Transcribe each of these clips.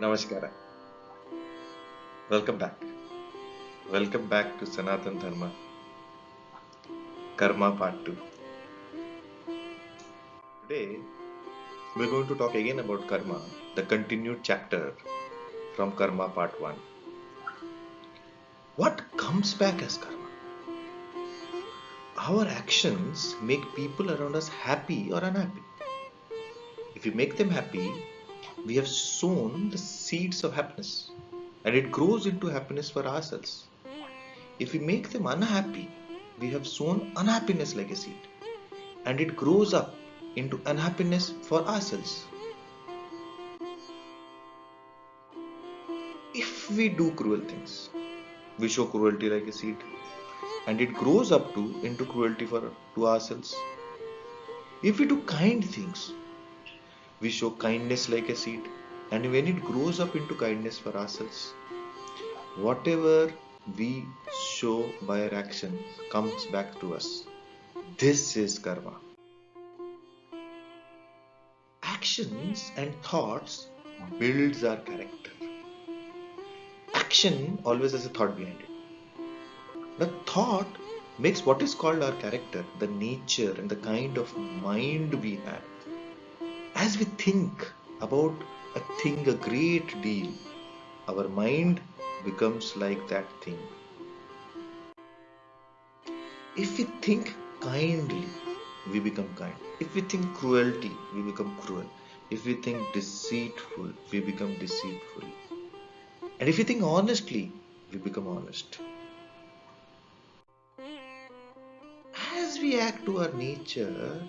Namaskara. Welcome back. Welcome back to Sanatan Dharma, Karma Part 2. Today, we're going to talk again about karma, the continued chapter from Karma Part 1. What comes back as karma? Our actions make people around us happy or unhappy. If we make them happy, we have sown the seeds of happiness and it grows into happiness for ourselves. If we make them unhappy, we have sown unhappiness like a seed and it grows up into unhappiness for ourselves. If we do cruel things, we show cruelty like a seed and it grows up into cruelty to ourselves. If we do kind things, we show kindness like a seed and when it grows up into kindness for ourselves, whatever we show by our actions comes back to us. This is karma. Actions and thoughts builds our character. Action always has a thought behind it. The thought makes what is called our character, the nature and the kind of mind we have. As we think about a thing a great deal, our mind becomes like that thing. If we think kindly, we become kind. If we think cruelty, we become cruel. If we think deceitful, we become deceitful. And if we think honestly, we become honest. As we act to our nature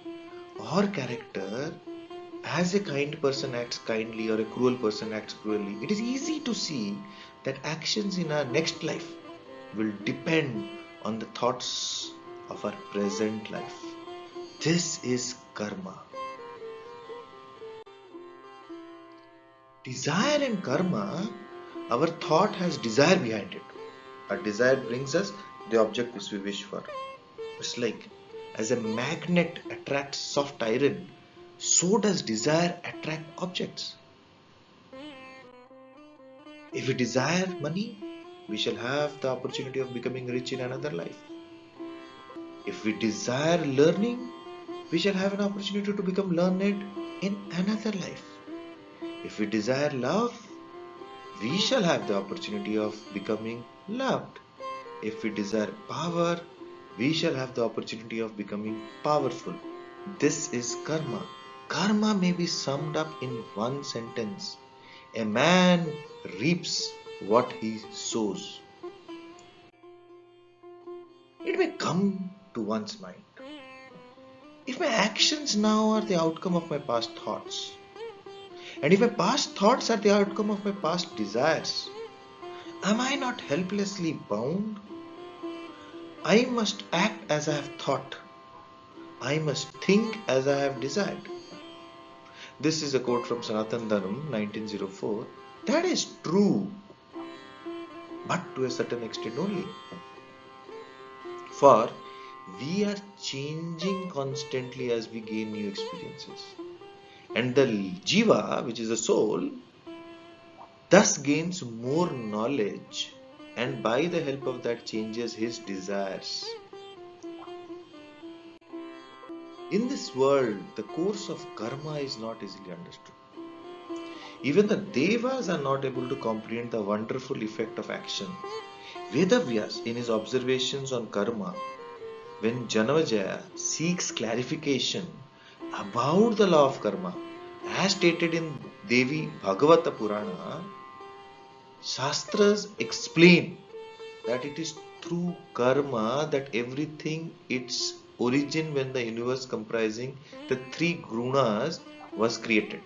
or character, as a kind person acts kindly or a cruel person acts cruelly, it is easy to see that actions in our next life will depend on the thoughts of our present life. This is karma. Desire and karma, our thought has desire behind it. Our desire brings us the object which we wish for. It's like as a magnet attracts soft iron, so does desire attract objects. If we desire money, we shall have the opportunity of becoming rich in another life. If we desire learning, we shall have an opportunity to become learned in another life. If we desire love, we shall have the opportunity of becoming loved. If we desire power, we shall have the opportunity of becoming powerful. This is karma. Karma may be summed up in one sentence. A man reaps what he sows. It may come to one's mind. If my actions now are the outcome of my past thoughts, and if my past thoughts are the outcome of my past desires, am I not helplessly bound? I must act as I have thought. I must think as I have desired. This is a quote from Sanatan Dharma, 1904. That is true, but to a certain extent only. For we are changing constantly as we gain new experiences. And the jiva, which is the soul, thus gains more knowledge and by the help of that changes his desires. In this world, the course of karma is not easily understood. Even the devas are not able to comprehend the wonderful effect of action. Vedavyas, in his observations on karma, when Janavajaya seeks clarification about the law of karma, as stated in Devi Bhagavata Purana, Shastras explain that it is through karma that everything its origin when the universe comprising the three gunas was created.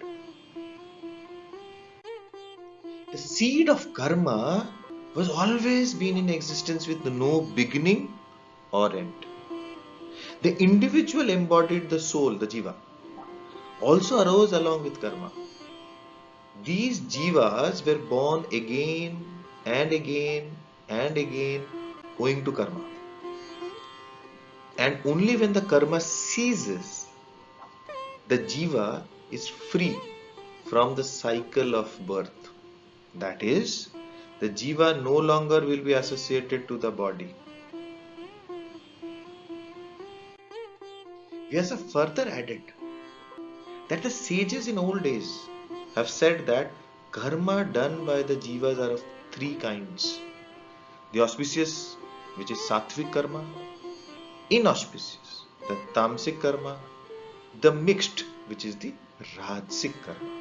The seed of karma was always been in existence with no beginning or end. The individual embodied the soul, the jiva, also arose along with karma. These jivas were born again and again and again owing to karma. And only when the karma ceases, the jiva is free from the cycle of birth. That is, the jiva no longer will be associated to the body. We have further added that the sages in old days have said that karma done by the jivas are of three kinds: the auspicious, which is sattvic karma; inauspicious, the tamasic karma; the mixed, which is the rajasic karma.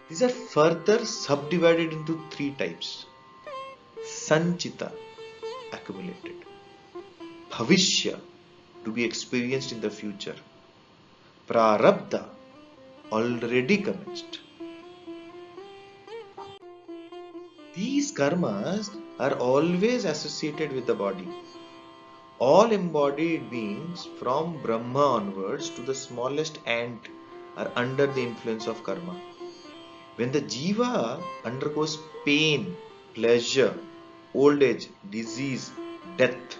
These are further subdivided into three types: sanchita, accumulated; bhavishya, to be experienced in the future; prarabdha, already commenced. These karmas are always associated with the body. All embodied beings from Brahma onwards to the smallest ant are under the influence of karma. When the jiva undergoes pain, pleasure, old age, disease, death,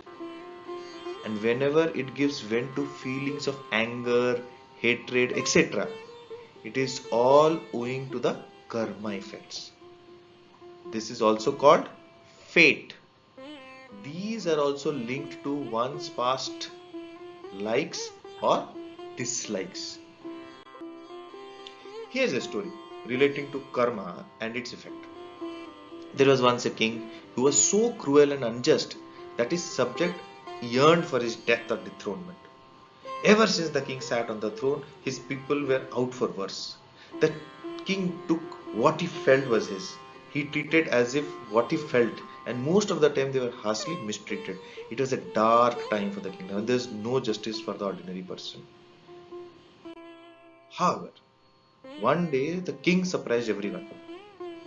and whenever it gives vent to feelings of anger, hatred, etc., it is all owing to the karma effects. This is also called fate. These are also linked to one's past likes or dislikes. Here's a story relating to karma and its effect. There was once a king who was so cruel and unjust that his subject yearned for his death or dethronement. Ever since the king sat on the throne, his people were out for worse. The king took what he felt was his. He treated as if what he felt, and most of the time they were harshly mistreated. It was a dark time for the kingdom, and there is no justice for the ordinary person. However, one day the king surprised everyone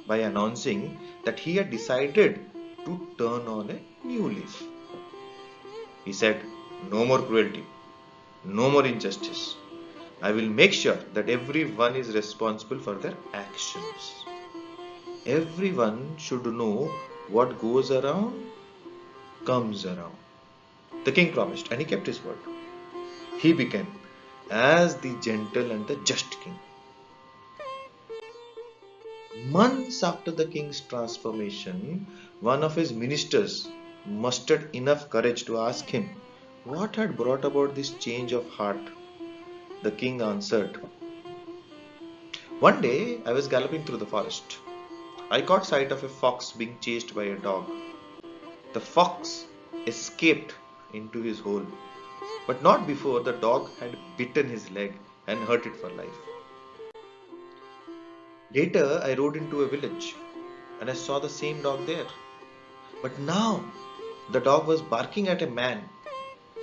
by announcing that he had decided to turn on a new leaf. He said, "No more cruelty, no more injustice. I will make sure that everyone is responsible for their actions. Everyone should know what goes around comes around." The king promised, and he kept his word. He became as the gentle and the just king. Months after the king's transformation, one of his ministers mustered enough courage to ask him what had brought about this change of heart. The king answered, "One day I was galloping through the forest. I caught sight of a fox being chased by a dog. The fox escaped into his hole, but not before the dog had bitten his leg and hurt it for life. Later, I rode into a village and I saw the same dog there. But now the dog was barking at a man.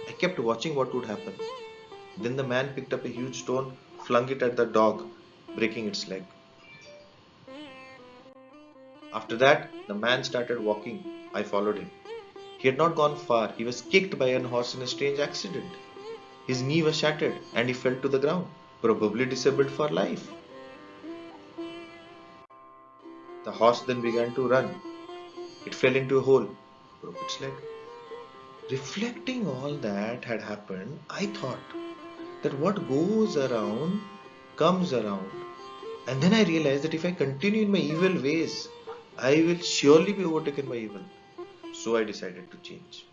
I kept watching what would happen. Then the man picked up a huge stone, flung it at the dog, breaking its leg. After that, the man started walking. I followed him. He had not gone far. He was kicked by a horse in a strange accident. His knee was shattered and he fell to the ground, probably disabled for life. The horse then began to run. It fell into a hole, broke its leg. Reflecting all that had happened, I thought that what goes around comes around. And then I realized that if I continue in my evil ways, I will surely be overtaken by evil. So I decided to change.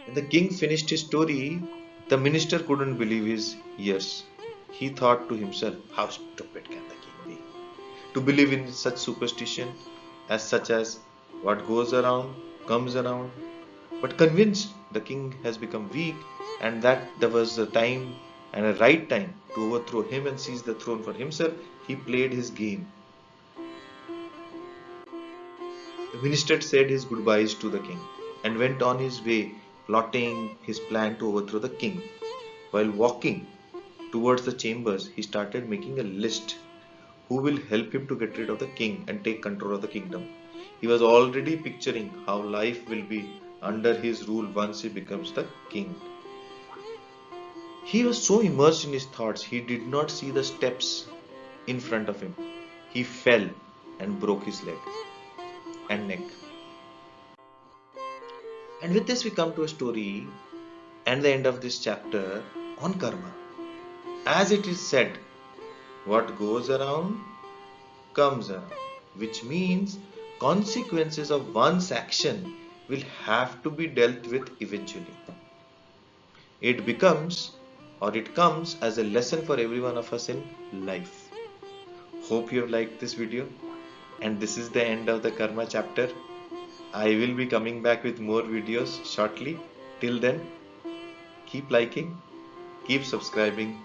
When the king finished his story, the minister couldn't believe his ears. He thought to himself, how stupid can the king be? To believe in such superstition as what goes around comes around. But convinced the king has become weak and that there was a time and a right time to overthrow him and seize the throne for himself, he played his game. The minister said his goodbyes to the king and went on his way, plotting his plan to overthrow the king. While walking towards the chambers, he started making a list who will help him to get rid of the king and take control of the kingdom. He was already picturing how life will be under his rule once he becomes the king. He was so immersed in his thoughts, he did not see the steps in front of him. He fell and broke his leg and neck. And with this we come to a story and the end of this chapter on karma. As it is said What goes around comes around, which means consequences of one's action will have to be dealt with eventually. It comes as a lesson for every one of us in life. Hope you have liked this video, and this is the end of the karma chapter. I will be coming back with more videos shortly. Till then, keep liking, keep subscribing,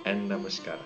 and namaskar.